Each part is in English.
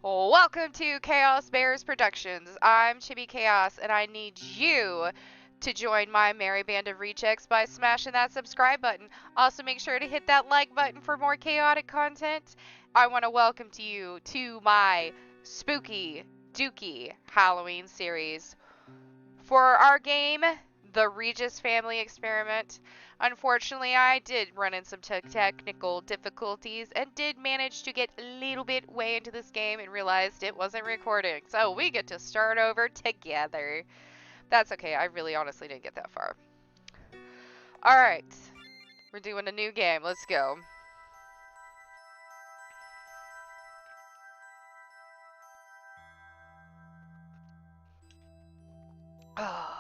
Welcome to Chaos Bears Productions. I'm Chibi Chaos, and I need you to join my merry band of rechecks by smashing that subscribe button. Also, make sure to hit that like button for more chaotic content. I want to welcome you to my Spookie Dookie Halloween series. For our game, the Regis Family Experiment, unfortunately, I did run into some technical difficulties and did manage to get a little bit way into this game and realized it wasn't recording. So we get to start over together. That's okay. I really honestly didn't get that far. Alright. We're doing a new game. Let's go. Oh.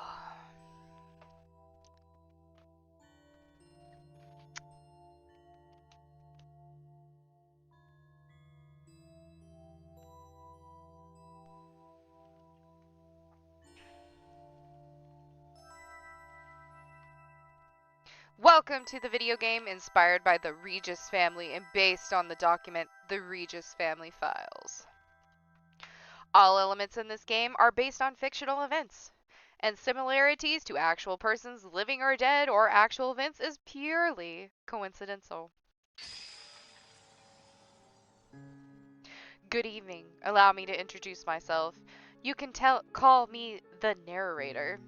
Welcome to the video game inspired by the Regis family and based on the document The Regis Family Files. All elements in this game are based on fictional events, and similarities to actual persons living or dead or actual events is purely coincidental. Good evening. Allow me to introduce myself. You can call me the narrator.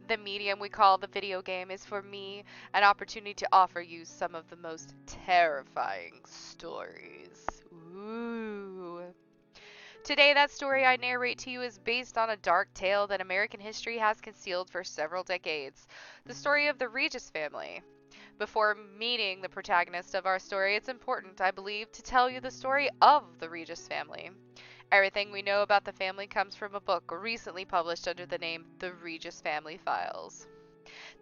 The medium we call the video game is for me an opportunity to offer you some of the most terrifying stories. Ooh. Today, that story I narrate to you is based on a dark tale that American history has concealed for several decades. The story of the Regis family. Before meeting the protagonist of our story, it's important, I believe, to tell you the story of the Regis family. Everything we know about the family comes from a book recently published under the name The Regis Family Files.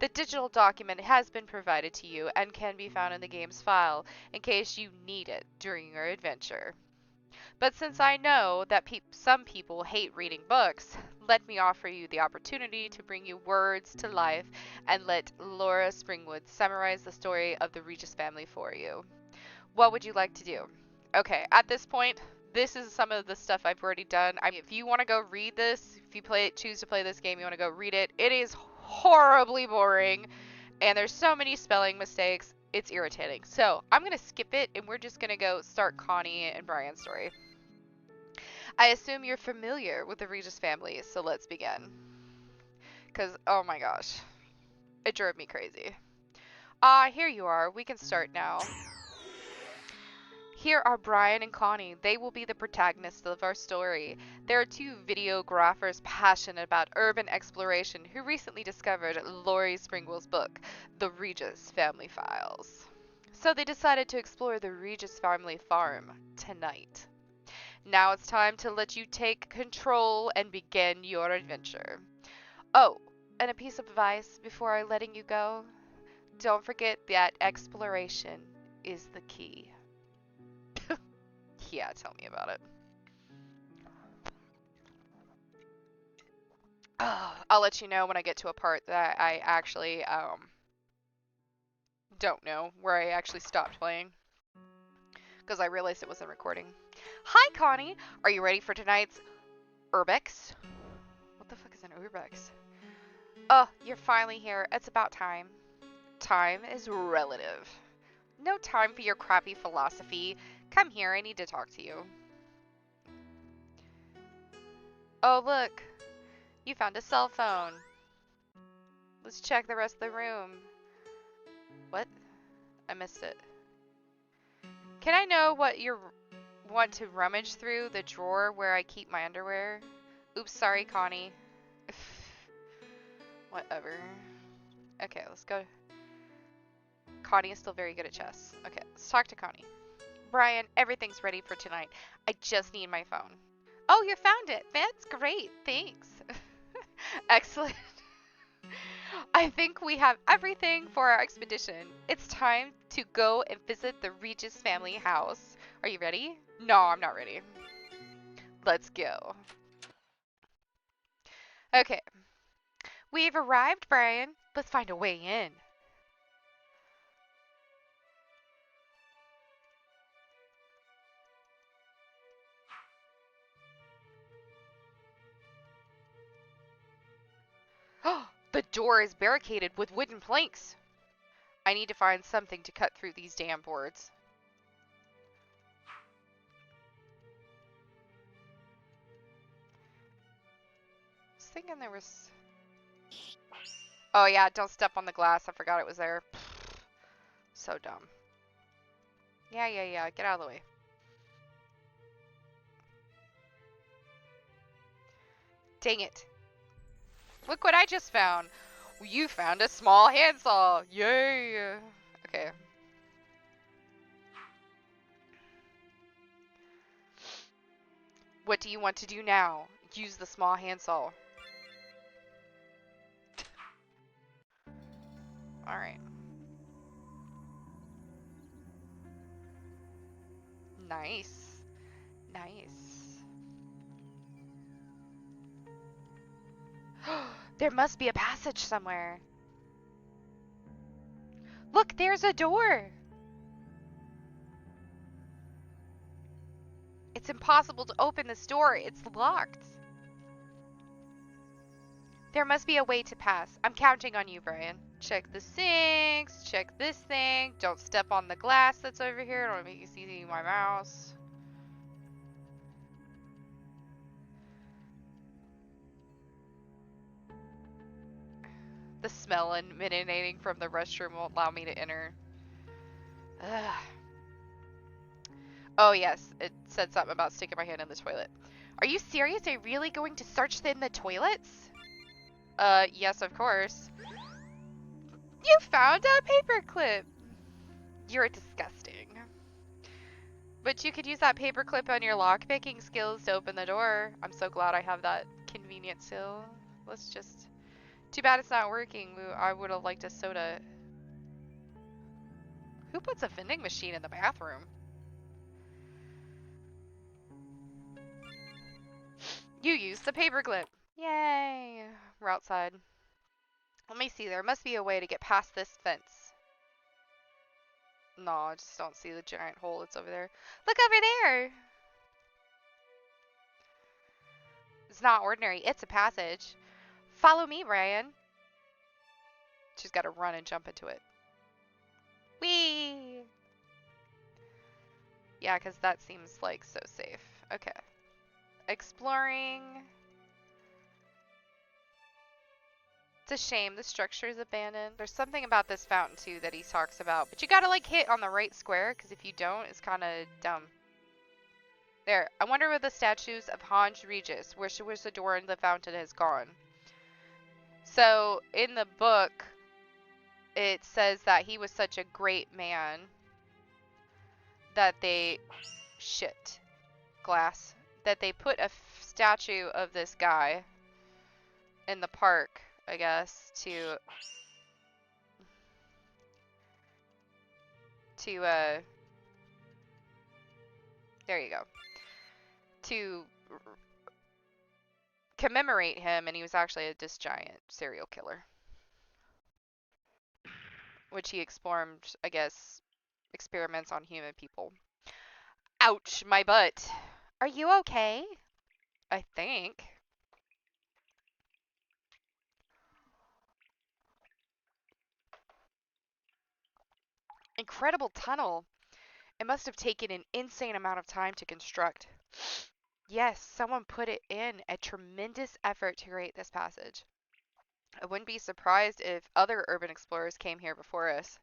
The digital document has been provided to you and can be found in the game's file in case you need it during your adventure. But since I know that some people hate reading books, let me offer you the opportunity to bring you words to life and let Laura Springwood summarize the story of the Regis family for you. What would you like to do? Okay, at this point, this is some of the stuff I've already done. I mean, if you want to go read this, if you choose to play this game, you want to go read it, it is horribly boring, and there's so many spelling mistakes, it's irritating. So, I'm going to skip it, and we're just going to go start Connie and Brian's story. I assume you're familiar with the Regis family, so let's begin. Because, oh my gosh, it drove me crazy. Here you are. We can start now. Here are Brian and Connie. They will be the protagonists of our story. They are two videographers passionate about urban exploration who recently discovered Laurie Springwell's book, The Regis Family Files. So they decided to explore the Regis family farm tonight. Now it's time to let you take control and begin your adventure. Oh, and a piece of advice before letting you go. Don't forget that exploration is the key. Yeah, tell me about it. I'll let you know when I get to a part that I actually don't know, where I actually stopped playing. Because I realized it wasn't recording. Hi, Connie! Are you ready for tonight's Urbex? What the fuck is an Urbex? Oh, you're finally here. It's about time. Time is relative. No time for your crappy philosophy. Come here, I need to talk to you. Oh, look. You found a cell phone. Let's check the rest of the room. What? I missed it. Can I know what you want to rummage through the drawer where I keep my underwear? Oops, sorry, Connie. Whatever. Okay, let's go. Connie is still very good at chess. Okay, let's talk to Connie. Brian, everything's ready for tonight. I just need my phone. Oh, you found it. That's great. Thanks. Excellent. I think we have everything for our expedition. It's time to go and visit the Regis family house. Are you ready? No, I'm not ready. Let's go. Okay. We've arrived, Brian. Let's find a way in. The door is barricaded with wooden planks. I need to find something to cut through these damn boards. I was thinking there was... Oh yeah, don't step on the glass. I forgot it was there. So dumb. Yeah. Get out of the way. Dang it. Look what I just found. You found a small handsaw. Yay. Okay. What do you want to do now? Use the small handsaw. Alright. Nice. Nice. There must be a passage somewhere. Look, there's a door. It's impossible to open this door. It's locked. There must be a way to pass. I'm counting on you, Brian. Check the sinks. Check this thing. Don't step on the glass that's over here. I don't want to make you see my mouse. The smell emanating from the restroom won't allow me to enter. Ugh. Oh, yes. It said something about sticking my hand in the toilet. Are you serious? Are you really going to search in the toilets? Yes, of course. You found a paperclip. You're disgusting. But you could use that paperclip on your lockpicking skills to open the door. I'm so glad I have that convenient still. Let's just... Too bad it's not working. I would have liked a soda. Who puts a vending machine in the bathroom? You used the paperclip. Yay. We're outside. Let me see. There must be a way to get past this fence. No, I just don't see the giant hole that's over there. Look over there. It's not ordinary. It's a passage. Follow me, Brian. She's got to run and jump into it. Whee! Yeah, because that seems like so safe. Okay. Exploring. It's a shame the structure is abandoned. There's something about this fountain too that he talks about, but you gotta like hit on the right square because if you don't, it's kind of dumb. There. I wonder where the statues of Hans Regis, where she was the door in the fountain, has gone. So in the book, it says that he was such a great man that they that they put a statue of this guy in the park, I guess, to there you go, to commemorate him, and he was actually this giant serial killer, which he performed, I guess, experiments on human people. Ouch, my butt. Are you okay? I think. Incredible tunnel. It must have taken an insane amount of time to construct. Yes, someone put it in a tremendous effort to create this passage. I wouldn't be surprised if other urban explorers came here before us.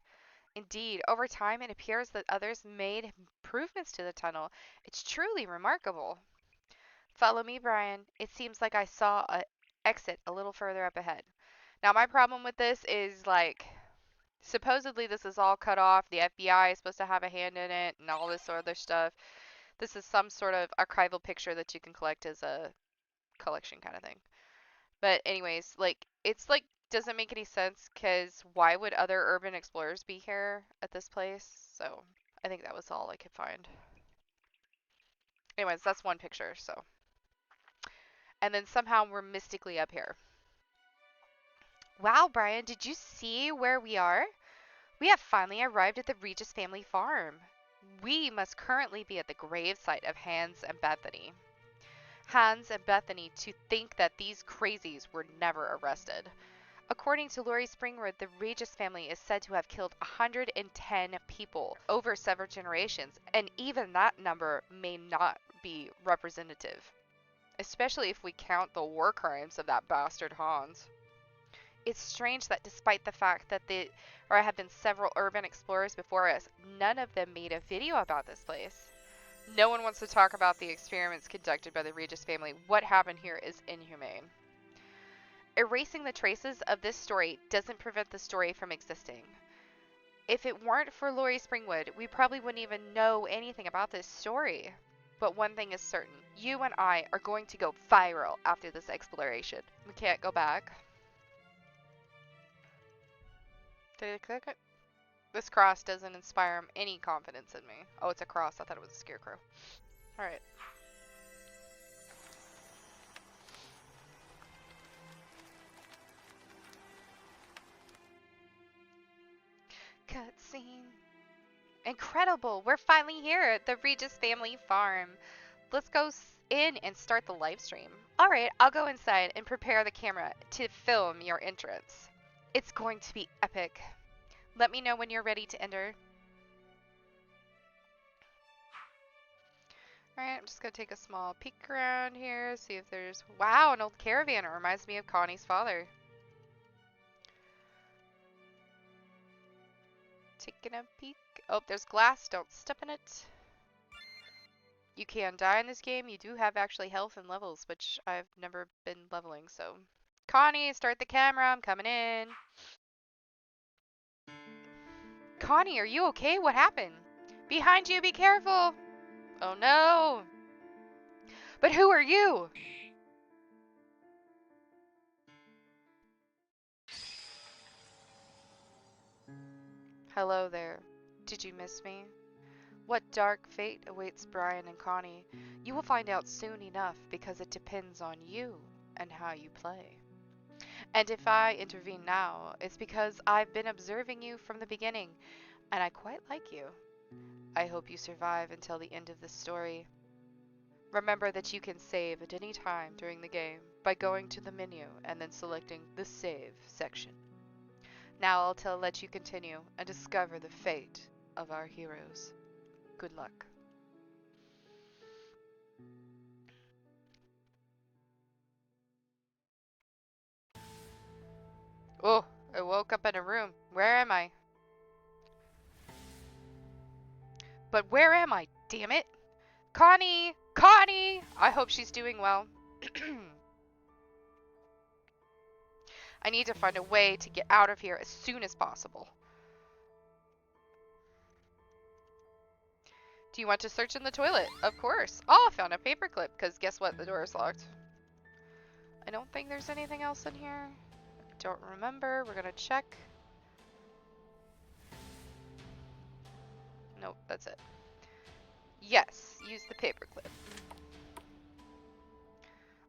Indeed, over time it appears that others made improvements to the tunnel. It's truly remarkable. Follow me, Brian. It seems like I saw an exit a little further up ahead. Now, my problem with this is, like, supposedly this is all cut off. The FBI is supposed to have a hand in it and all this other stuff. This is some sort of archival picture that you can collect as a collection kind of thing. But anyways, like, it's like, doesn't make any sense because why would other urban explorers be here at this place? So I think that was all I could find. Anyways, that's one picture, so. And then somehow we're mystically up here. Wow, Brian, did you see where we are? We have finally arrived at the Regis family farm. We must currently be at the gravesite of Hans and Bethany. Hans and Bethany, to think that these crazies were never arrested. According to Laurie Springwood, the Regis family is said to have killed 110 people over several generations, and even that number may not be representative, especially if we count the war crimes of that bastard Hans. It's strange that despite the fact that there have been several urban explorers before us, none of them made a video about this place. No one wants to talk about the experiments conducted by the Regis family. What happened here is inhumane. Erasing the traces of this story doesn't prevent the story from existing. If it weren't for Laurie Springwood, we probably wouldn't even know anything about this story. But one thing is certain, you and I are going to go viral after this exploration. We can't go back. Did I click it? This cross doesn't inspire any confidence in me. Oh, it's a cross. I thought it was a scarecrow. Alright. Cutscene. Incredible! We're finally here at the Regis family farm. Let's go in and start the live stream. Alright, I'll go inside and prepare the camera to film your entrance. It's going to be epic. Let me know when you're ready to enter. Alright, I'm just going to take a small peek around here, see if there's... Wow, an old caravan. It reminds me of Connie's father. Taking a peek. Oh, there's glass. Don't step in it. You can die in this game. You do have actually health and levels, which I've never been leveling, so... Connie, start the camera. I'm coming in. Connie, are you okay? What happened? Behind you, be careful! Oh no! But who are you? Hello there. Did you miss me? What dark fate awaits Brian and Connie? You will find out soon enough because it depends on you and how you play. And if I intervene now, it's because I've been observing you from the beginning, and I quite like you. I hope you survive until the end of this story. Remember that you can save at any time during the game by going to the menu and then selecting the Save section. Now I'll let you continue and discover the fate of our heroes. Good luck. Oh, I woke up in a room. Where am I? But where am I? Damn it! Connie! Connie! I hope she's doing well. I need to find a way to get out of here as soon as possible. Do you want to search in the toilet? Of course. Oh, I found a paperclip, because guess what? The door is locked. I don't think there's anything else in here. Don't remember. We're gonna check. Nope, that's it. Yes, use the paperclip.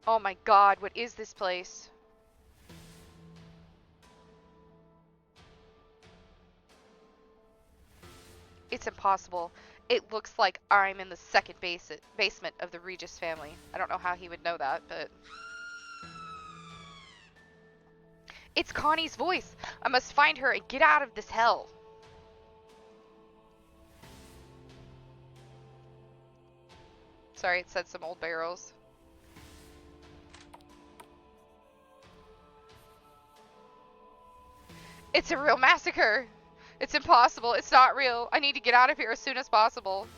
Oh my god, what is this place? It's impossible. It looks like I'm in the second basement of the Regis family. I don't know how he would know that, but... It's Connie's voice! I must find her and get out of this hell! Sorry, it said some old barrels. It's a real massacre! It's impossible. It's not real. I need to get out of here as soon as possible.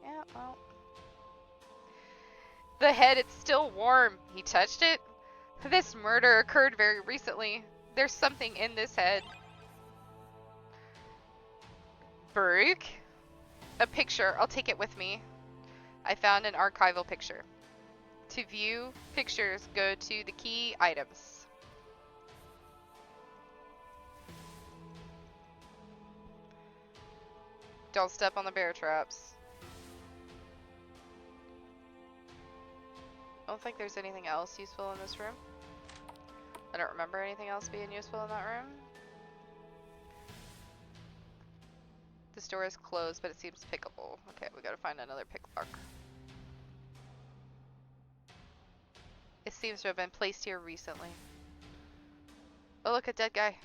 Yeah, well. The head, it's still warm. He touched it? This murder occurred very recently. There's something in this head. Baruch? A picture. I'll take it with me. I found an archival picture. To view pictures, go to the key items. Don't step on the bear traps. I don't think there's anything else useful in this room. I don't remember anything else being useful in that room. This door is closed, but it seems pickable. Okay, we gotta find another pick lock. It seems to have been placed here recently. Oh, look, a dead guy.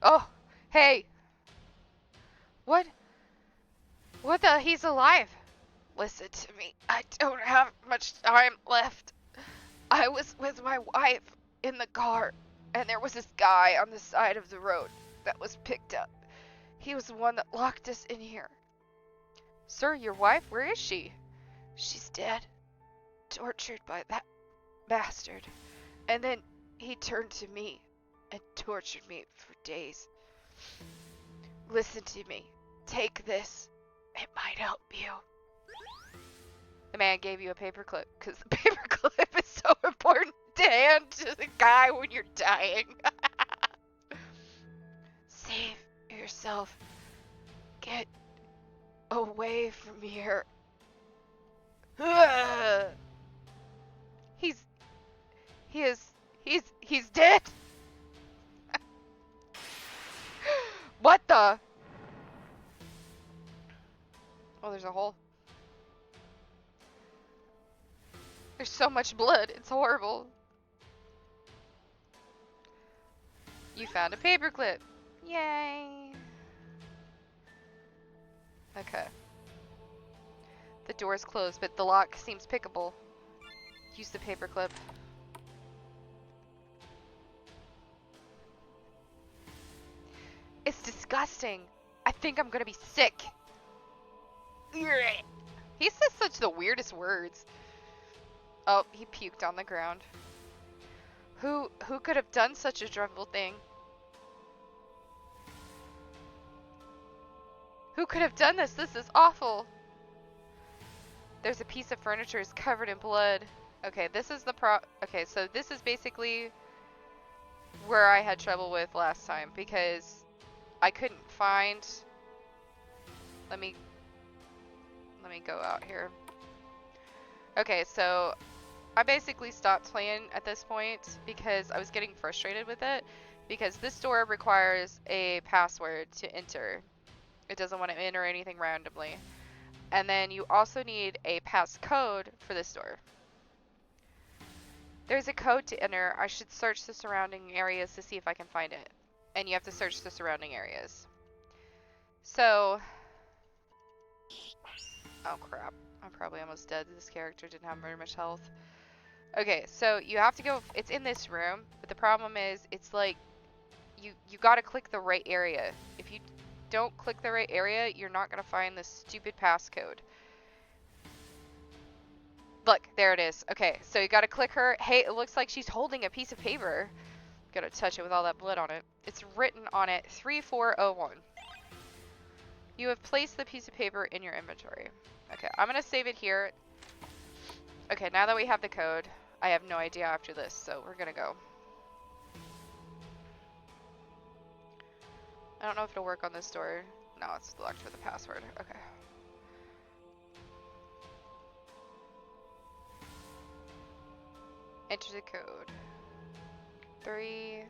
Oh, hey. What? What the? He's alive. Listen to me. I don't have much time left. I was with my wife in the car, and there was this guy on the side of the road that was picked up. He was the one that locked us in here. Sir, your wife? Where is she? She's dead. Tortured by that bastard. And then he turned to me and tortured me for days. Listen to me. Take this. It might help you. The man gave you a paperclip because the paperclip is so important to hand to the guy when you're dying. Save yourself. Get away from here. He's dead. What the? Oh, there's a hole. There's so much blood. It's horrible. You found a paperclip. Yay. Okay. The door's closed, but the lock seems pickable. Use the paperclip. It's disgusting. I think I'm gonna be sick. He says such the weirdest words. Oh, he puked on the ground. Who could have done such a dreadful thing? Who could have done this? This is awful. There's a piece of furniture is covered in blood. Okay, this is the okay, so this is basically where I had trouble with last time because I couldn't find. Let me go out here. Okay, so I basically stopped playing at this point because I was getting frustrated with it because this door requires a password to enter. It doesn't want to enter anything randomly. And then you also need a passcode for this door. There's a code to enter. I should search the surrounding areas to see if I can find it. And you have to search the surrounding areas. So, oh crap. I'm probably almost dead. This character didn't have very much health. Okay, so you have to go, it's in this room, but the problem is, it's like, you gotta click the right area. If you don't click the right area, you're not gonna find this stupid passcode. Look, there it is. Okay, so you gotta click her. Hey, it looks like she's holding a piece of paper. Gotta touch it with all that blood on it. It's written on it, 3401. You have placed the piece of paper in your inventory. Okay, I'm gonna save it here. Okay, now that we have the code, I have no idea after this, so we're gonna go. I don't know if it'll work on this door. No, it's locked with a password. Okay. Enter the code. 3.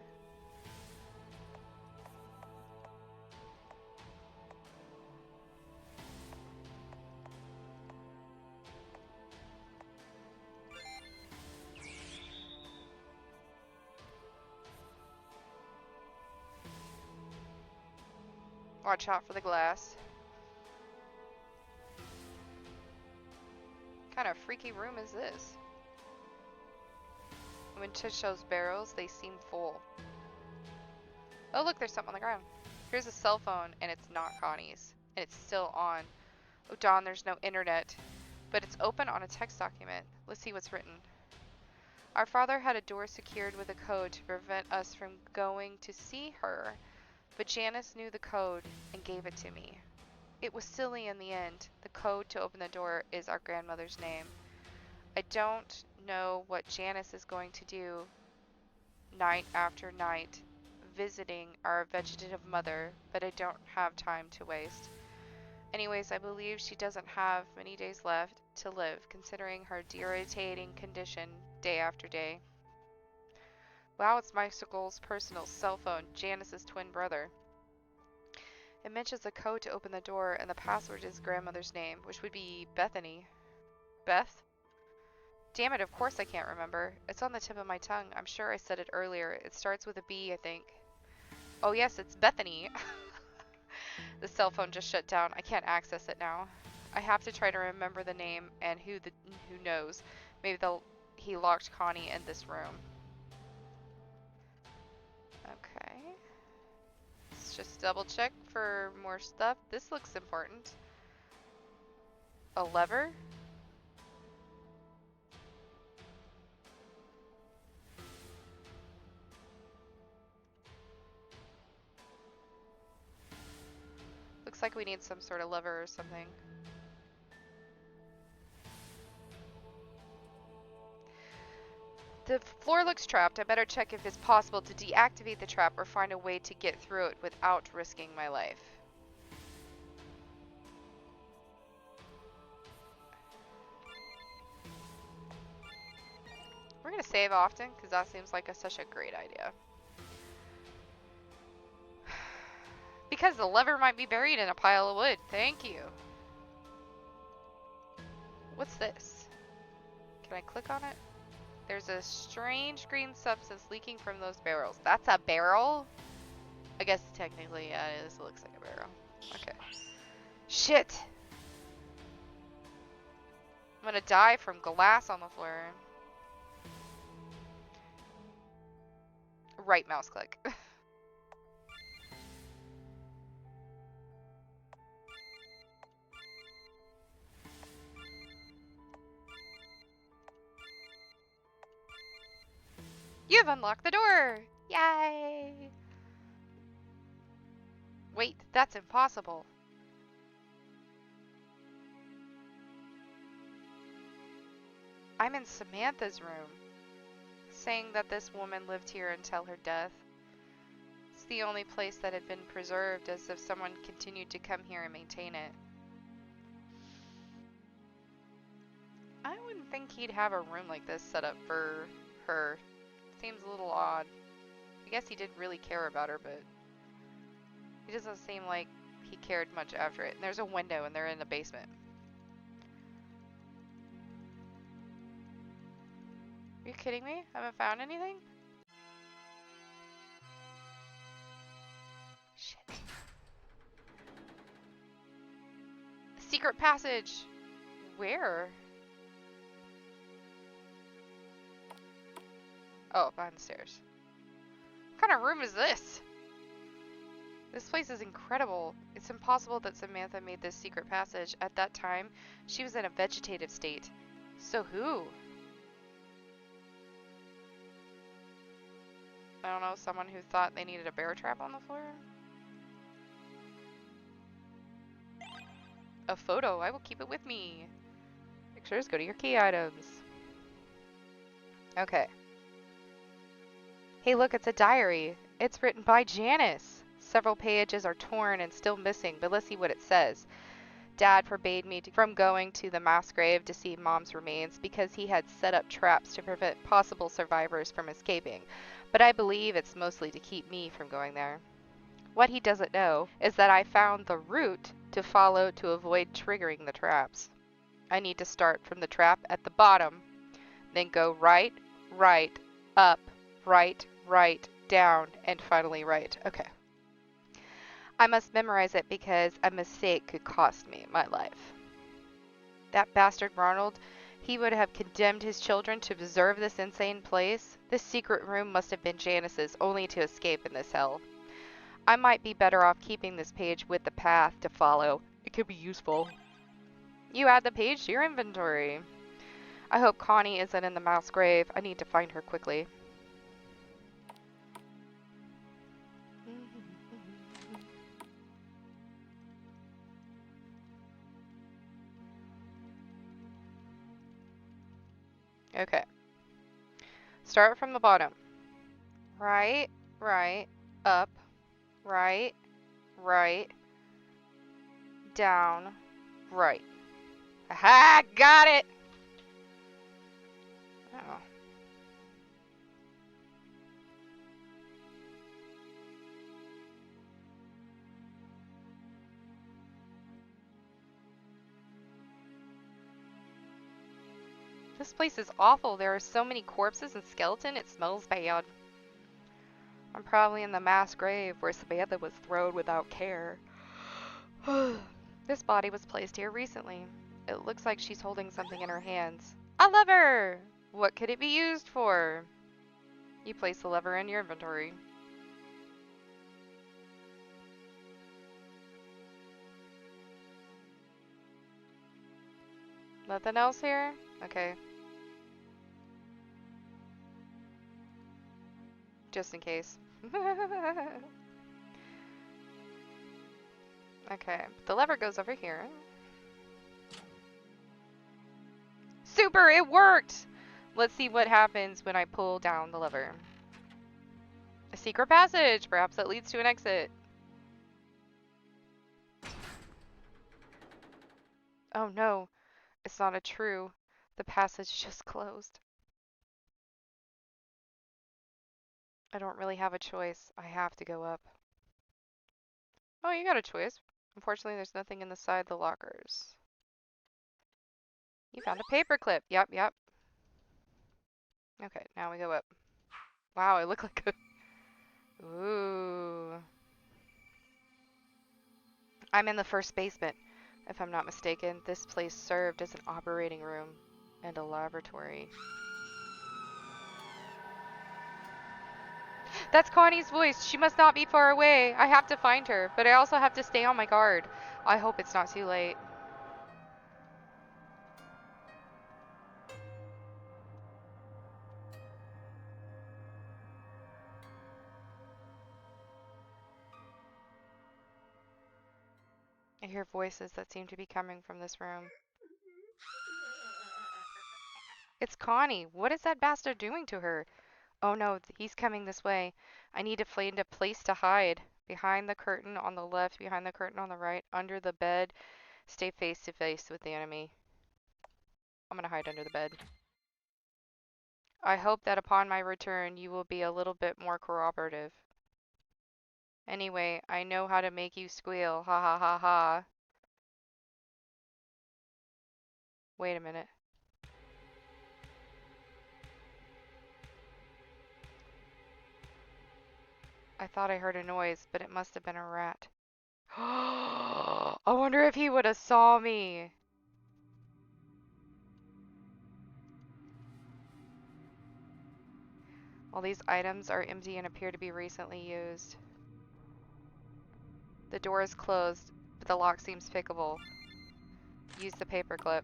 Watch out for the glass. What kind of freaky room is this? When touch those barrels, they seem full. Oh look, there's something on the ground. Here's a cell phone, and it's not Connie's. And it's still on. Oh Dawn, there's no internet. But it's open on a text document. Let's see what's written. Our father had a door secured with a code to prevent us from going to see her. But Janice knew the code and gave it to me. It was silly in the end. The code to open the door is our grandmother's name. I don't know what Janice is going to do night after night visiting our vegetative mother, but I don't have time to waste. Anyways, I believe she doesn't have many days left to live, considering her deteriorating condition day after day. Wow, it's Michael's personal cell phone, Janice's twin brother. It mentions a code to open the door, and the password is grandmother's name, which would be Bethany. Beth? Damn it, of course I can't remember. It's on the tip of my tongue. I'm sure I said it earlier. It starts with a B, I think. Oh yes, it's Bethany. The cell phone just shut down. I can't access it now. I have to try to remember the name and who knows. Maybe he locked Connie in this room. Okay. Let's just double check for more stuff. This looks important. A lever? Looks like we need some sort of lever or something. The floor looks trapped. I better check if it's possible to deactivate the trap or find a way to get through it without risking my life. We're gonna save often because that seems like such a great idea. Because the lever might be buried in a pile of wood. Thank you. What's this? Can I click on it? There's a strange green substance leaking from those barrels. That's a barrel? I guess technically, yeah, it is. It looks like a barrel. Okay. Shit! I'm gonna die from glass on the floor. Right mouse click. You've unlocked the door! Yay! Wait, that's impossible. I'm in Samantha's room, saying that this woman lived here until her death. It's the only place that had been preserved, as if someone continued to come here and maintain it. I wouldn't think he'd have a room like this set up for her. Seems a little odd. I guess he didn't really care about her, but he doesn't seem like he cared much after it. And there's a window and they're in the basement. Are you kidding me? Haven't found anything? Shit. Secret passage! Where? Oh, behind the stairs. What kind of room is this? This place is incredible. It's impossible that Samantha made this secret passage. At that time, she was in a vegetative state. So who? I don't know, someone who thought they needed a bear trap on the floor? A photo. I will keep it with me. Pictures, go to your key items. Okay. Hey, look, it's a diary. It's written by Janice. Several pages are torn and still missing, but let's see what it says. Dad forbade me from going to the mass grave to see Mom's remains because he had set up traps to prevent possible survivors from escaping, but I believe it's mostly to keep me from going there. What he doesn't know is that I found the route to follow to avoid triggering the traps. I need to start from the trap at the bottom, then go right, right, up, right, right, down, and finally right. Okay. I must memorize it because a mistake could cost me my life. That bastard Ronald, he would have condemned his children to preserve this insane place. This secret room must have been Janice's only to escape in this hell. I might be better off keeping this page with the path to follow. It could be useful. You add the page to your inventory. I hope Connie isn't in the mass grave. I need to find her quickly. Okay. Start from the bottom. Right, right, up, right, right, down, right. Aha! Got it! Oh. This place is awful. There are so many corpses and skeletons. It smells bad. I'm probably in the mass grave where Samantha was thrown without care. This body was placed here recently. It looks like she's holding something in her hands. A lever! What could it be used for? You place the lever in your inventory. Nothing else here? Okay. Just in case. Okay, the lever goes over here. Super, it worked! Let's see what happens when I pull down the lever. A secret passage! Perhaps that leads to an exit. Oh no, it's not a true. The passage just closed. I don't really have a choice. I have to go up. Oh, you got a choice. Unfortunately, there's nothing in the side of the lockers. You found a paperclip. Yep, yep. Okay, now we go up. Wow, I look like a... Ooh. I'm in the first basement. If I'm not mistaken, this place served as an operating room and a laboratory. That's Connie's voice. She must not be far away. I have to find her, but I also have to stay on my guard. I hope it's not too late. I hear voices that seem to be coming from this room. It's Connie. What is that bastard doing to her? Oh no, he's coming this way. I need to find a place to hide. Behind the curtain on the left, behind the curtain on the right, under the bed. Stay face to face with the enemy. I'm gonna hide under the bed. I hope that upon my return you will be a little bit more cooperative. Anyway, I know how to make you squeal. Ha ha ha ha. Wait a minute. I thought I heard a noise, but it must have been a rat. I wonder if he would have saw me. All these items are empty and appear to be recently used. The door is closed, but the lock seems pickable. Use the paperclip.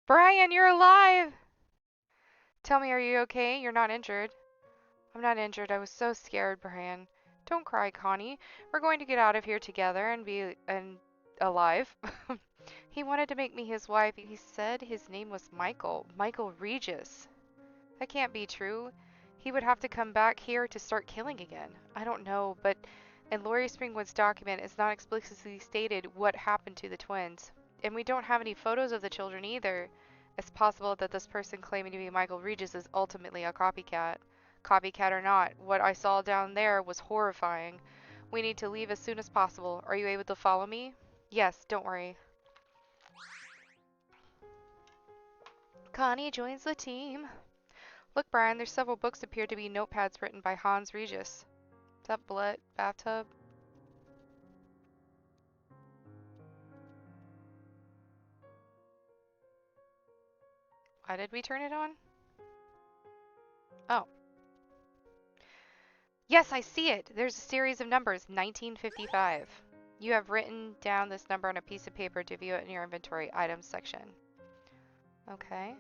Brian, you're alive! Tell me, are you okay? You're not injured. I'm not injured. I was so scared, Brian. Don't cry, Connie. We're going to get out of here together and be alive. He wanted to make me his wife. He said his name was Michael. Michael Regis. That can't be true. He would have to come back here to start killing again. I don't know, but in Laurie Springwood's document, it's not explicitly stated what happened to the twins. And we don't have any photos of the children either. It's possible that this person claiming to be Michael Regis is ultimately a copycat. Copycat or not, what I saw down there was horrifying. We need to leave as soon as possible. Are you able to follow me? Yes, don't worry. Connie joins the team. Look, Brian, there's several books appear to be notepads written by Hans Regis. Is that blood bathtub? Why did we turn it on? Oh. Yes, I see it. There's a series of numbers, 1955. You have written down this number on a piece of paper to view it in your inventory items section. Okay.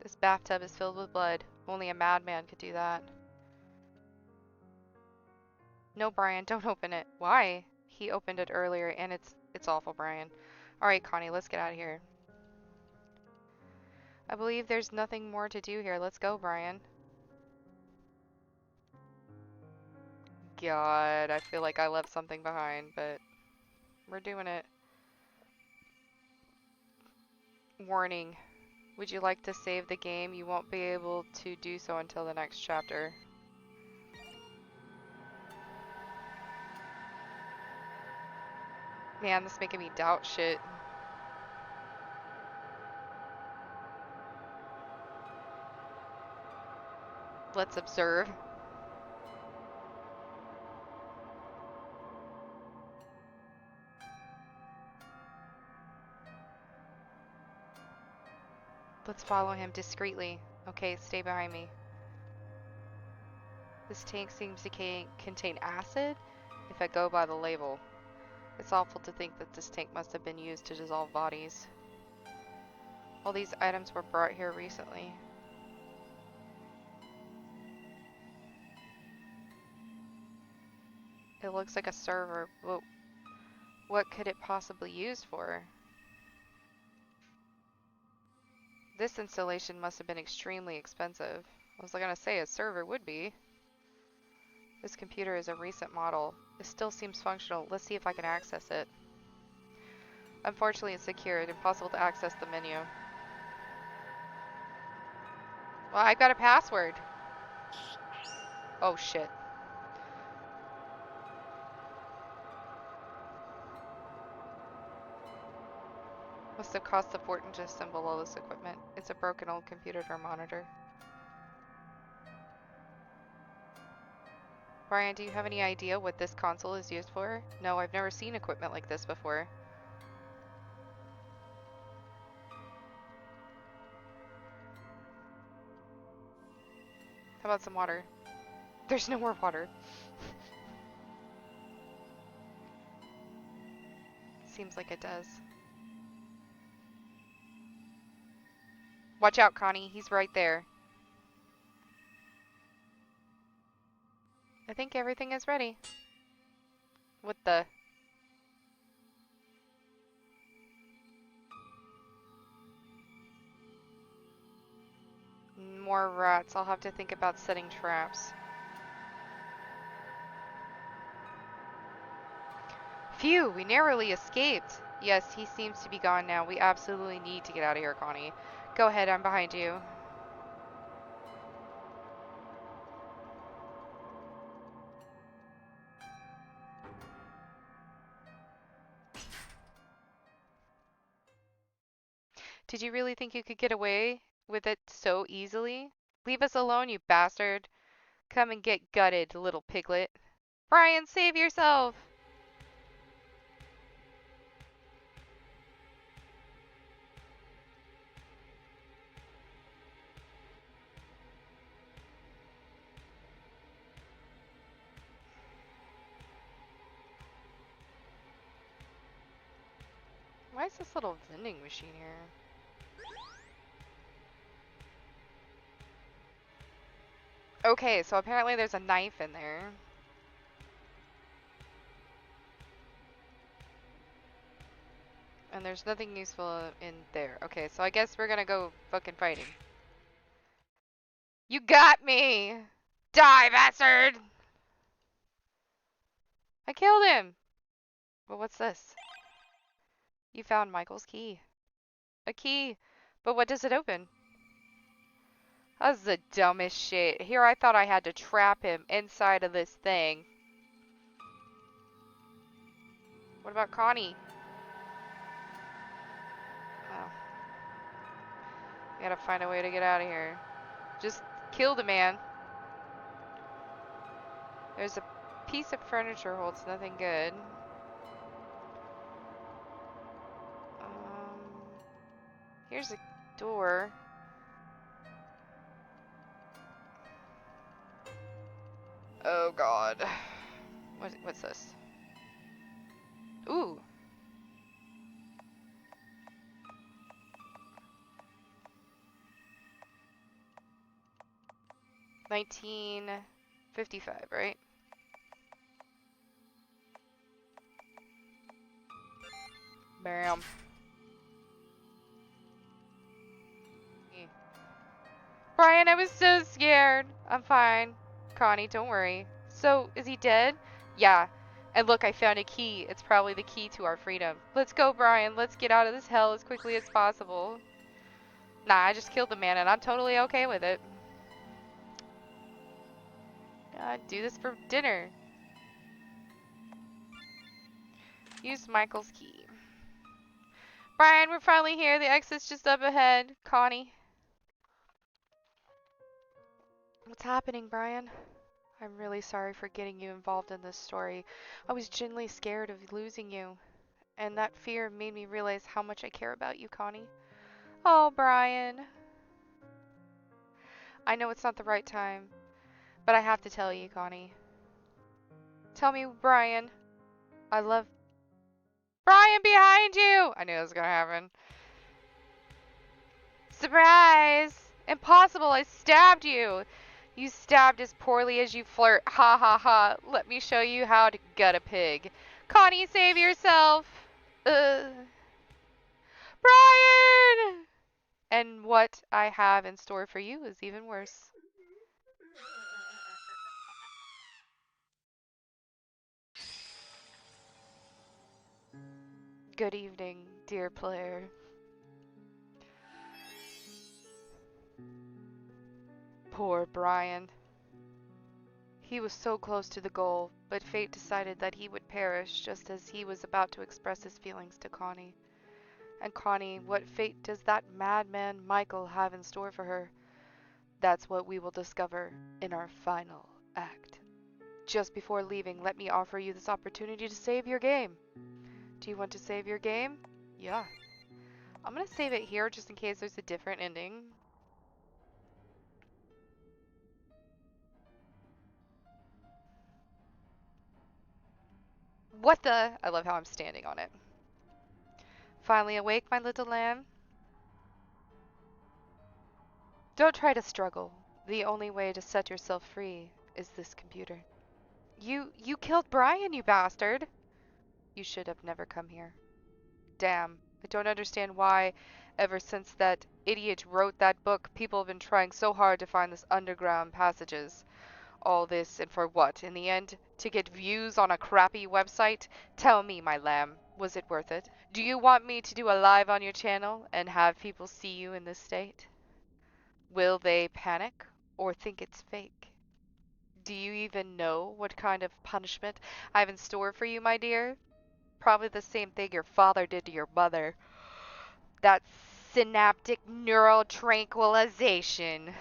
This bathtub is filled with blood. Only a madman could do that. No, Brian, don't open it. Why? He opened it earlier, and it's awful, Brian. Alright, Connie, let's get out of here. I believe there's nothing more to do here. Let's go, Brian. God, I feel like I left something behind, but we're doing it. Warning. Would you like to save the game? You won't be able to do so until the next chapter. Man, this is making me doubt shit. Let's observe. Let's follow him discreetly. Okay, stay behind me. This tank seems to contain acid, if I go by the label. It's awful to think that this tank must have been used to dissolve bodies. All these items were brought here recently. It looks like a server. Whoa. What could it possibly use for? This installation must have been extremely expensive. I was gonna say a server would be. This computer is a recent model. It still seems functional. Let's see if I can access it. Unfortunately, it's secured. Impossible to access the menu. Well, I've got a password. Oh, shit. Must have cost a fortune to assemble all this equipment. It's a broken old computer to monitor. Brian, do you have any idea what this console is used for? No, I've never seen equipment like this before. How about some water? There's no more water. Seems like it does. Watch out, Connie. He's right there. I think everything is ready. What the? More rats. I'll have to think about setting traps. Phew, we narrowly escaped. Yes, he seems to be gone now. We absolutely need to get out of here, Connie. Go ahead, I'm behind you. Did you really think you could get away with it so easily? Leave us alone, you bastard. Come and get gutted, little piglet. Brian, save yourself! Why is this little vending machine here? Okay, so apparently there's a knife in there. And there's nothing useful in there. Okay, so I guess we're gonna go fucking fight him. You got me! Die, bastard! I killed him! But what's this? You found Michael's key. A key! But what does it open? That's the dumbest shit. Here I thought I had to trap him inside of this thing. What about Connie? Oh. We gotta find a way to get out of here. Just kill the man. There's a piece of furniture holds nothing good. Here's a door. Oh god. What's this? Ooh. $19.55, right? Bam. Brian, I was so scared. I'm fine. Connie, don't worry. So, is he dead? Yeah. And look, I found a key. It's probably the key to our freedom. Let's go, Brian. Let's get out of this hell as quickly as possible. Nah, I just killed the man and I'm totally okay with it. I'd do this for dinner. Use Michael's key. Brian, we're finally here. The exit's just up ahead. Connie. What's happening, Brian? I'm really sorry for getting you involved in this story. I was genuinely scared of losing you, and that fear made me realize how much I care about you, Connie. Oh, Brian. I know it's not the right time, but I have to tell you, Connie. Tell me, Brian. I love... Brian, behind you! I knew it was gonna happen. Surprise! Impossible, I stabbed you! You stabbed as poorly as you flirt. Ha ha ha. Let me show you how to gut a pig. Connie, save yourself! Brian! And what I have in store for you is even worse. Good evening, dear player. Poor Brian. He was so close to the goal, but fate decided that he would perish just as he was about to express his feelings to Connie. And Connie, what fate does that madman Michael have in store for her? That's what we will discover in our final act. Just before leaving, let me offer you this opportunity to save your game. Do you want to save your game? Yeah. I'm gonna save it here just in case there's a different ending. What the? I love how I'm standing on it. Finally awake, my little lamb? Don't try to struggle. The only way to set yourself free is this computer. You killed Brian, you bastard! You should have never come here. Damn, I don't understand why, ever since that idiot wrote that book, people have been trying so hard to find this underground passages. All this and for what, in the end? To get views on a crappy website? Tell me, my lamb, was it worth it? Do you want me to do a live on your channel and have people see you in this state? Will they panic or think it's fake? Do you even know what kind of punishment I have in store for you, my dear? Probably the same thing your father did to your mother. That synaptic neural tranquilization.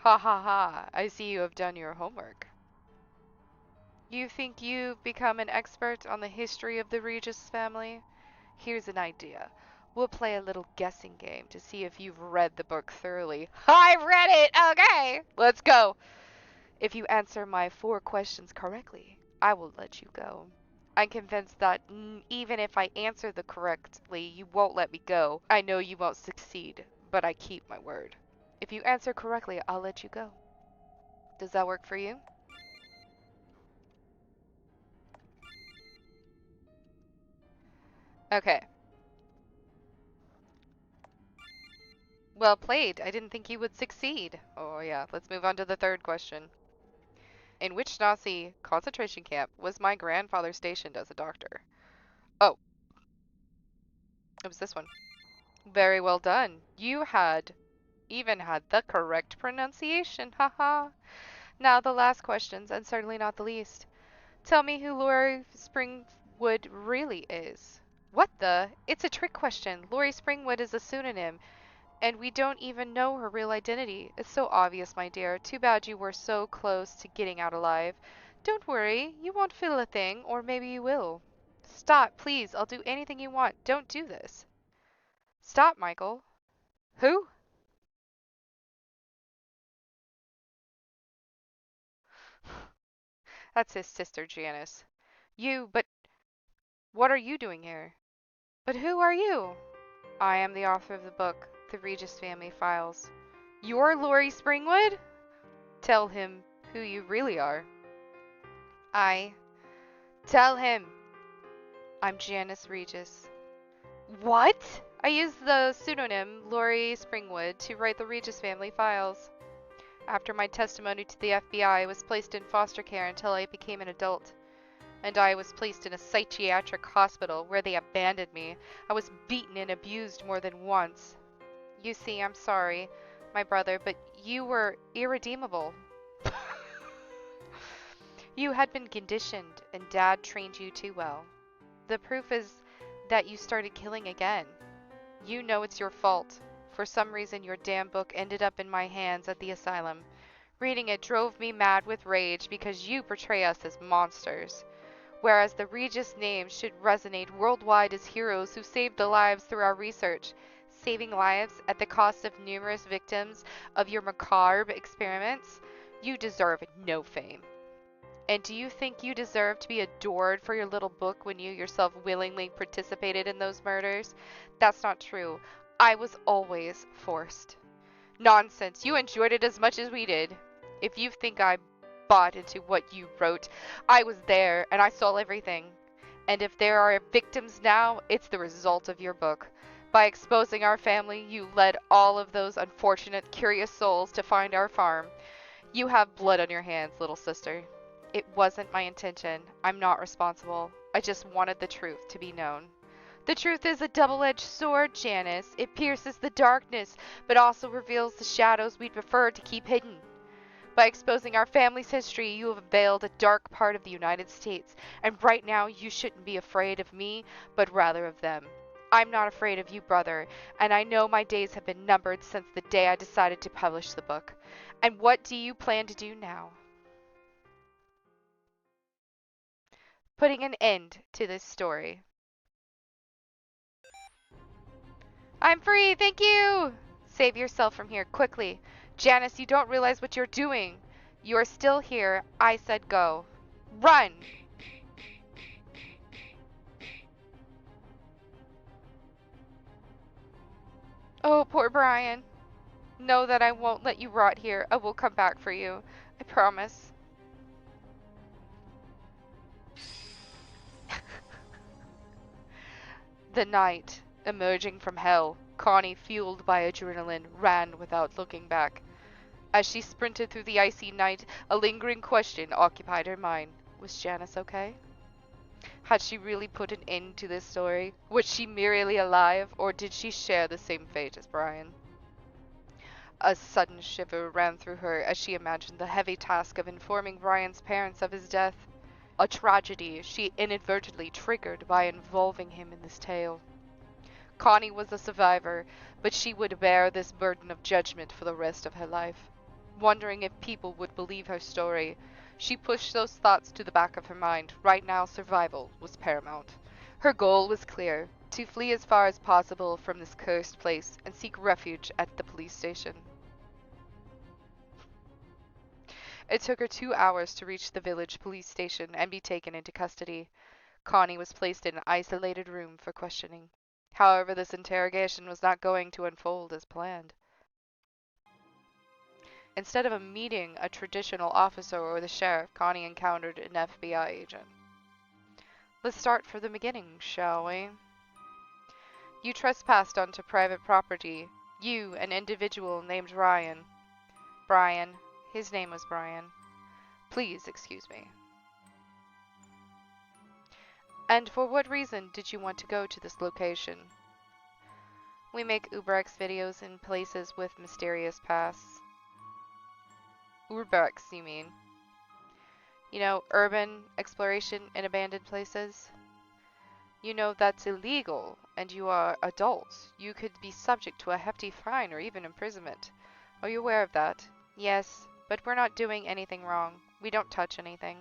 Ha ha ha, I see you have done your homework. You think you've become an expert on the history of the Regis family? Here's an idea. We'll play a little guessing game to see if you've read the book thoroughly. I read it! Okay! Let's go! If you answer my 4 questions correctly, I will let you go. I'm convinced that even if I answer the correctly, you won't let me go. I know you won't succeed, but I keep my word. If you answer correctly, I'll let you go. Does that work for you? Okay. Well played. I didn't think you would succeed. Oh yeah, let's move on to the 3rd question. In which Nazi concentration camp was my grandfather stationed as a doctor? Oh, it was this one. Very well done. You had even had the correct pronunciation. Haha. Now the last questions, and certainly not the least. Tell me who Lori Springwood really is. What the? It's a trick question. Lori Springwood is a pseudonym, and we don't even know her real identity. It's so obvious, my dear. Too bad you were so close to getting out alive. Don't worry, you won't feel a thing, or maybe you will. Stop, please. I'll do anything you want. Don't do this. Stop, Michael. Who? That's his sister, Janice. But what are you doing here? But who are you? I am the author of the book, The Regis Family Files. You're Lori Springwood? Tell him who you really are. I. Tell him. I'm Janice Regis. What? I used the pseudonym Lori Springwood to write the Regis Family Files. After my testimony to the FBI, I was placed in foster care until I became an adult. And I was placed in a psychiatric hospital where they abandoned me. I was beaten and abused more than once. You see, I'm sorry, my brother, but you were irredeemable. You had been conditioned, and Dad trained you too well. The proof is that you started killing again. You know it's your fault. For some reason, your damn book ended up in my hands at the asylum. Reading it drove me mad with rage because you portray us as monsters, whereas the Regis name should resonate worldwide as heroes who saved the lives through our research, saving lives at the cost of numerous victims of your macabre experiments. You deserve no fame. And do you think you deserve to be adored for your little book when you yourself willingly participated in those murders? That's not true. I was always forced. Nonsense. You enjoyed it as much as we did. If you think I bought into what you wrote, I was there and I saw everything. And if there are victims now, it's the result of your book. By exposing our family, you led all of those unfortunate, curious souls to find our farm. You have blood on your hands, little sister. It wasn't my intention. I'm not responsible. I just wanted the truth to be known. The truth is a double-edged sword, Janice. It pierces the darkness, but also reveals the shadows we'd prefer to keep hidden. By exposing our family's history, you have veiled a dark part of the United States, and right now you shouldn't be afraid of me, but rather of them. I'm not afraid of you, brother, and I know my days have been numbered since the day I decided to publish the book. And what do you plan to do now? Putting an end to this story. I'm free, thank you! Save yourself from here, quickly. Janice, you don't realize what you're doing. You're still here. I said go. Run! Oh, poor Brian. Know that I won't let you rot here. I will come back for you. I promise. The night, emerging from hell, Connie, fueled by adrenaline, ran without looking back. As she sprinted through the icy night, a lingering question occupied her mind. Was Janice okay? Had she really put an end to this story? Was she merely alive, or did she share the same fate as Brian? A sudden shiver ran through her as she imagined the heavy task of informing Brian's parents of his death. A tragedy she inadvertently triggered by involving him in this tale. Connie was a survivor, but she would bear this burden of judgment for the rest of her life. Wondering if people would believe her story, she pushed those thoughts to the back of her mind. Right now, survival was paramount. Her goal was clear: to flee as far as possible from this cursed place and seek refuge at the police station. It took her 2 hours to reach the village police station and be taken into custody. Connie was placed in an isolated room for questioning. However, this interrogation was not going to unfold as planned. Instead of meeting a traditional officer or the sheriff, Connie encountered an FBI agent. Let's start from the beginning, shall we? You trespassed onto private property. You, an individual named Ryan. Brian. His name was Brian. Please excuse me. And for what reason did you want to go to this location? We make Uberx videos in places with mysterious pasts. Urbex, you mean? You know, urban exploration in abandoned places? You know that's illegal, and you are adults. You could be subject to a hefty fine or even imprisonment. Are you aware of that? Yes, but we're not doing anything wrong. We don't touch anything.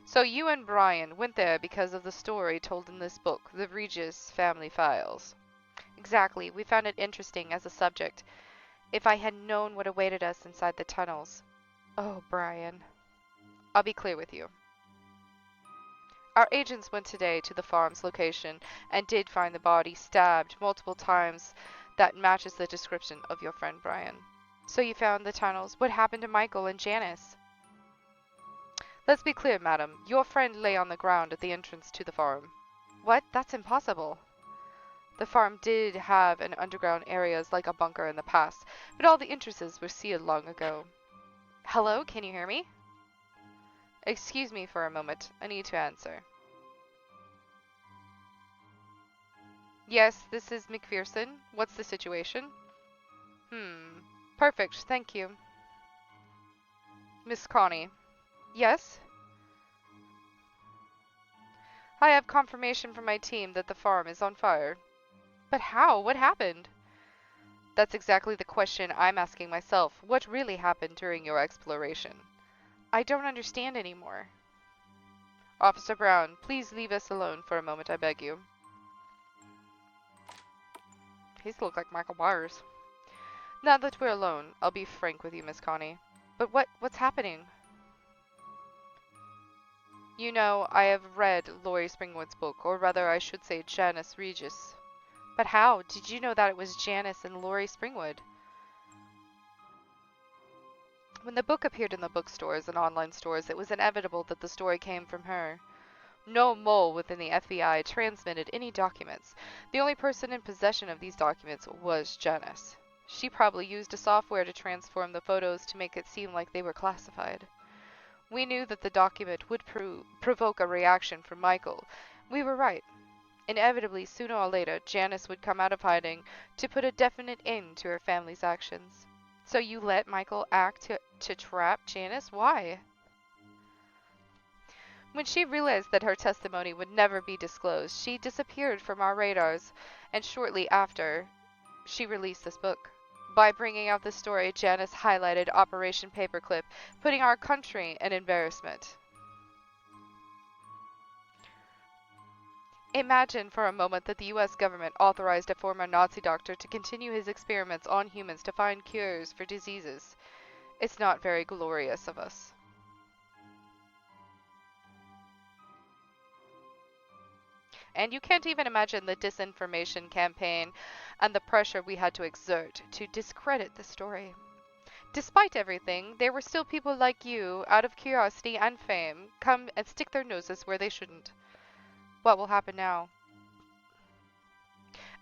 So you and Brian went there because of the story told in this book, The Regis Family Files. Exactly. We found it interesting as a subject. If I had known what awaited us inside the tunnels. Oh, Brian. I'll be clear with you. Our agents went today to the farm's location and did find the body stabbed multiple times that matches the description of your friend Brian. So you found the tunnels. What happened to Michael and Janice? Let's be clear, madam. Your friend lay on the ground at the entrance to the farm. What? That's impossible. The farm did have an underground areas like a bunker in the past, but all the entrances were sealed long ago. Hello, can you hear me? Excuse me for a moment. I need to answer. Yes, this is McPherson. What's the situation? Perfect, thank you. Miss Connie. Yes? I have confirmation from my team that the farm is on fire. But how? What happened? That's exactly the question I'm asking myself. What really happened during your exploration? I don't understand anymore. Officer Brown, please leave us alone for a moment, I beg you. He's look like Michael Myers. Now that we're alone, I'll be frank with you, Miss Connie. But what's happening? You know, I have read Laurie Springwood's book, or rather I should say Janice Regis. But how? Did you know that it was Janice and Laurie Springwood? When the book appeared in the bookstores and online stores, it was inevitable that the story came from her. No mole within the FBI transmitted any documents. The only person in possession of these documents was Janice. She probably used a software to transform the photos to make it seem like they were classified. We knew that the document would provoke a reaction from Michael. We were right. Inevitably, sooner or later, Janice would come out of hiding to put a definite end to her family's actions. So you let Michael act to trap Janice? Why? When she realized that her testimony would never be disclosed, she disappeared from our radars, and shortly after, she released this book. By bringing out the story, Janice highlighted Operation Paperclip, putting our country in embarrassment. Imagine for a moment that the US government authorized a former Nazi doctor to continue his experiments on humans to find cures for diseases. It's not very glorious of us. And you can't even imagine the disinformation campaign and the pressure we had to exert to discredit the story. Despite everything, there were still people like you, out of curiosity and fame, come and stick their noses where they shouldn't. What will happen now?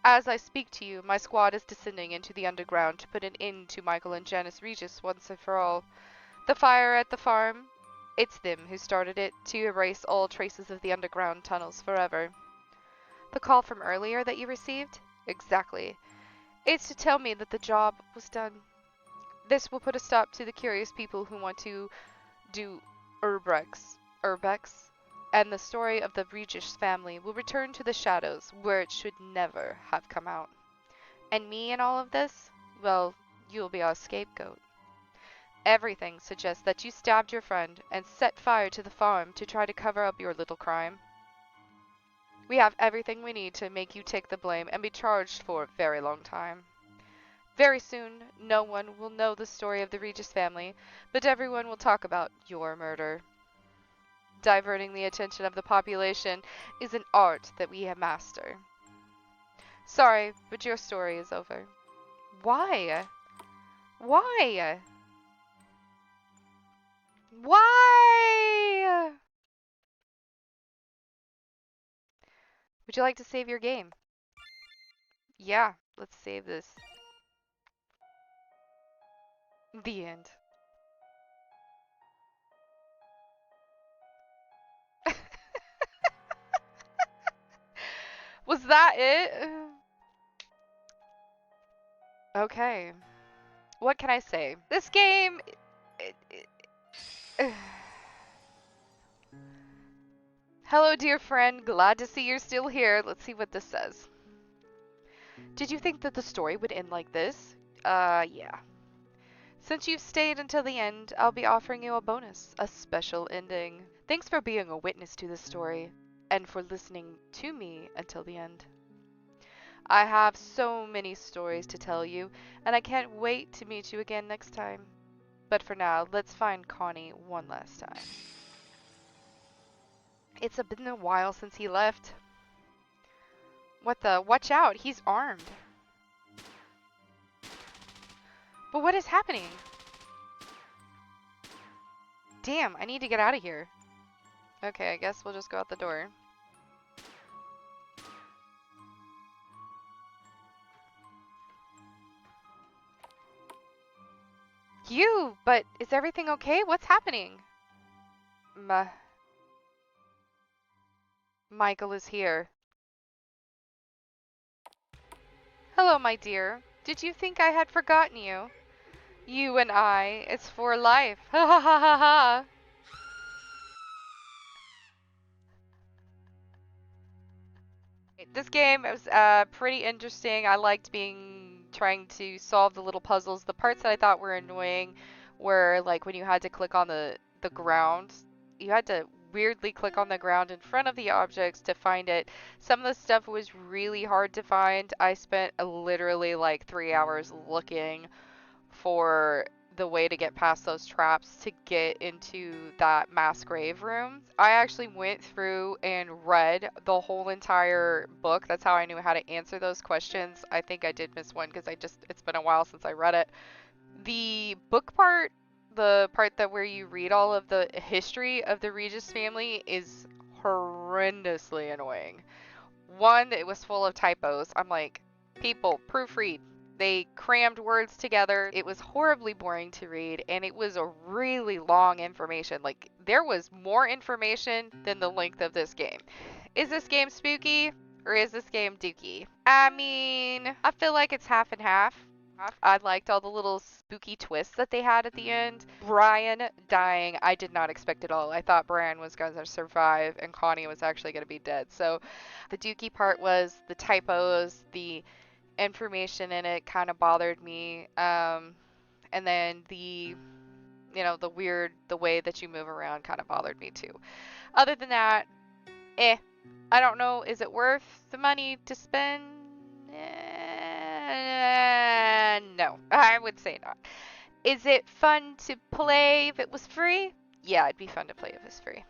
As I speak to you, my squad is descending into the underground to put an end to Michael and Janice Regis once and for all. The fire at the farm, it's them who started it to erase all traces of the underground tunnels forever. The call from earlier that you received? Exactly. It's to tell me that the job was done. This will put a stop to the curious people who want to do urbex, and the story of the Regis family will return to the shadows where it should never have come out. And me in all of this? Well, you'll be our scapegoat. Everything suggests that you stabbed your friend and set fire to the farm to try to cover up your little crime. We have everything we need to make you take the blame and be charged for a very long time. Very soon, no one will know the story of the Regis family, but everyone will talk about your murder. Diverting the attention of the population is an art that we have mastered. Sorry, but your story is over. Why? Why? Why? Would you like to save your game? Yeah, let's save this. The end. Was that it? Okay. What can I say? This game... Hello, dear friend. Glad to see you're still here. Let's see what this says. Did you think that the story would end like this? Yeah. Since you've stayed until the end, I'll be offering you a bonus, a special ending. Thanks for being a witness to this story, and for listening to me until the end. I have so many stories to tell you, and I can't wait to meet you again next time. But for now, let's find Connie one last time. It's been a while since he left. What the? Watch out, he's armed. But what is happening? Damn, I need to get out of here. Okay, I guess we'll just go out the door. But is everything okay? What's happening? Michael is here. Hello, my dear. Did you think I had forgotten you? You and I, it's for life. Ha ha ha ha ha. This game was pretty interesting. I liked being trying to solve the little puzzles. The parts that I thought were annoying were like when you had to click on the ground. You had to weirdly click on the ground in front of the objects to find it. Some of the stuff was really hard to find. I spent literally like 3 hours looking for the way to get past those traps to get into that mass grave room. I actually went through and read the whole entire book. That's how I knew how to answer those questions. I think I did miss one because it's been a while since I read it. The book part, the part that where you read all of the history of the Regis family, is horrendously annoying. One, it was full of typos. I'm like, people, proofread. They crammed words together. It was horribly boring to read, and it was a really long information. Like, there was more information than the length of this game. Is this game spooky, or is this game dooky? I mean, I feel like it's half and half. I liked all the little spooky twists that they had at the end. Brian dying, I did not expect at all. I thought Brian was going to survive and Connie was actually going to be dead. So the dooky part was the typos, the information in it kind of bothered me. And then the way that you move around kind of bothered me too. Other than that, I don't know. Is it worth the money to spend? No, I would say not. Is it fun to play if it was free? Yeah, it'd be fun to play if it's free.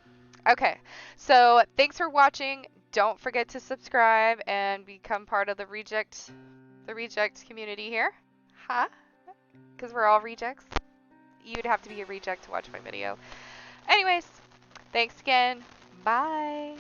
Okay, so thanks for watching. Don't forget to subscribe and become part of the reject community here. Huh? Because we're all rejects. You'd have to be a reject to watch my video. Anyways, thanks again. Bye.